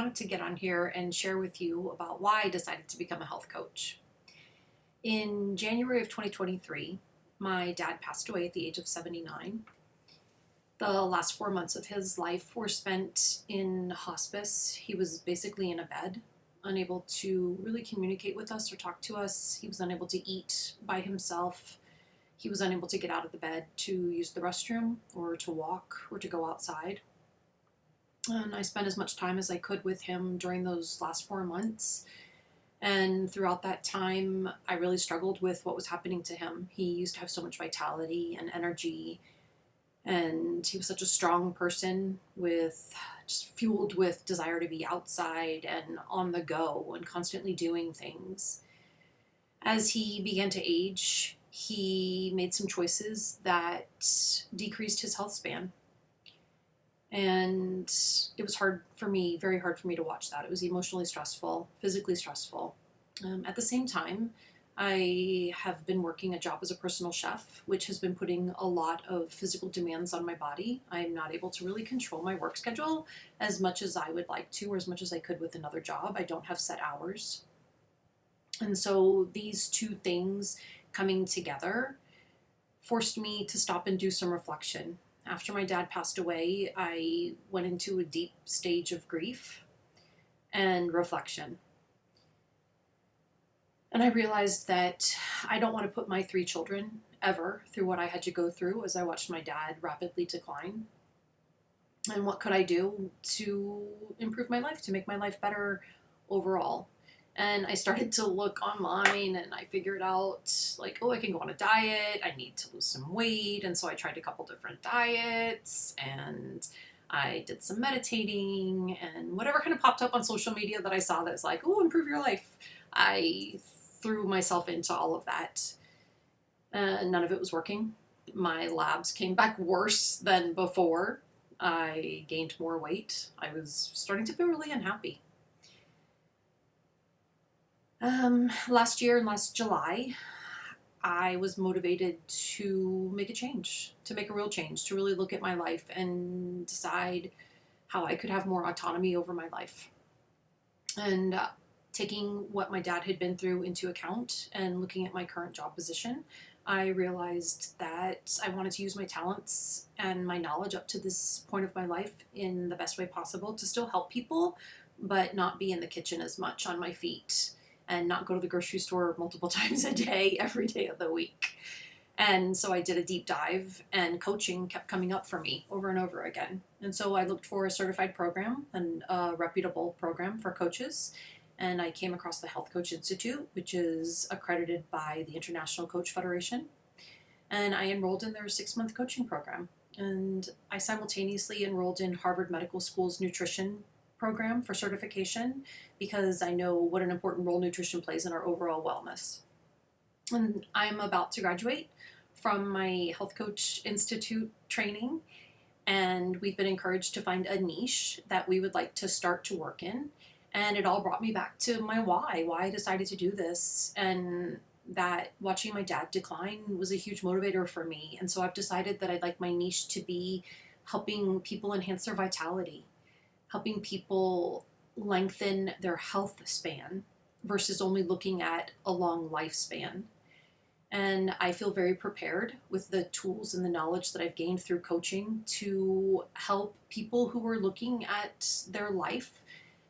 wanted to get on here and share with you about why I decided to become a health coach. In January of 2023, my dad passed away at the age of 79. The last 4 months of his life were spent in hospice. He was basically in a bed, unable to really communicate with us or talk to us. He was unable to eat by himself. He was unable to get out of the bed to use the restroom or to walk or to go outside. And I spent as much time as I could with him during those last 4 months. And throughout that time, I really struggled with what was happening to him. He used to have so much vitality and energy, and he was such a strong person with just fueled with desire to be outside and on the go and constantly doing things. As he began to age, he made some choices that decreased his health span. And it was hard for me, very hard for me to watch that. It was emotionally stressful, physically stressful. At the same time, I have been working a job as a personal chef, which has been putting a lot of physical demands on my body. I'm not able to really control my work schedule as much as I would like to, or as much as I could with another job. I don't have set hours. And so these two things coming together forced me to stop and do some reflection. After my dad passed away, I went into a deep stage of grief and reflection. And I realized that I don't want to put my 3 children ever through what I had to go through as I watched my dad rapidly decline. And what could I do to improve my life, to make my life better overall? And I started to look online and I figured out like, oh, I can go on a diet. I need to lose some weight. And so I tried a couple different diets and I did some meditating and whatever kind of popped up on social media that I saw that's like, oh, improve your life. I threw myself into all of that. None of it was working. My labs came back worse than before. I gained more weight. I was starting to feel really unhappy. Last year, last July, I was motivated to make a change, to make a real change, to really look at my life and decide how I could have more autonomy over my life. And taking what my dad had been through into account and looking at my current job position, I realized that I wanted to use my talents and my knowledge up to this point of my life in the best way possible to still help people, but not be in the kitchen as much on my feet and not go to the grocery store multiple times a day, every day of the week. And so I did a deep dive, and coaching kept coming up for me over and over again. And so I looked for a certified program and a reputable program for coaches. And I came across the Health Coach Institute, which is accredited by the International Coach Federation. And I enrolled in their 6-month coaching program. And I simultaneously enrolled in Harvard Medical School's nutrition program for certification because I know what an important role nutrition plays in our overall wellness. And I'm about to graduate from my Health Coach Institute training, and we've been encouraged to find a niche that we would like to start to work in. And it all brought me back to my why I decided to do this, and that watching my dad decline was a huge motivator for me. And so I've decided that I'd like my niche to be helping people enhance their vitality, helping people lengthen their health span versus only looking at a long lifespan. And I feel very prepared with the tools and the knowledge that I've gained through coaching to help people who are looking at their life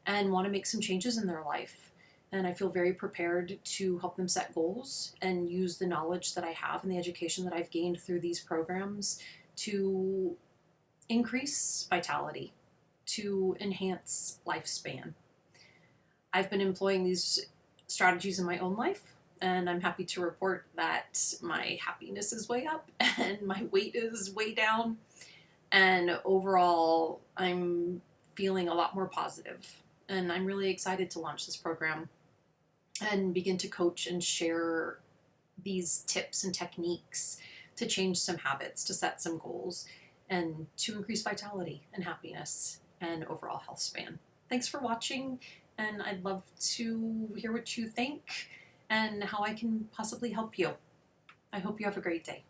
and want to make some changes in their life. And I feel very prepared to help them set goals and use the knowledge that I have and the education that I've gained through these programs to increase vitality, to enhance lifespan. I've been employing these strategies in my own life, and I'm happy to report that my happiness is way up and my weight is way down. And overall, I'm feeling a lot more positive. And I'm really excited to launch this program and begin to coach and share these tips and techniques to change some habits, to set some goals, and to increase vitality and happiness and overall health span. Thanks for watching, and I'd love to hear what you think and how I can possibly help you. I hope you have a great day.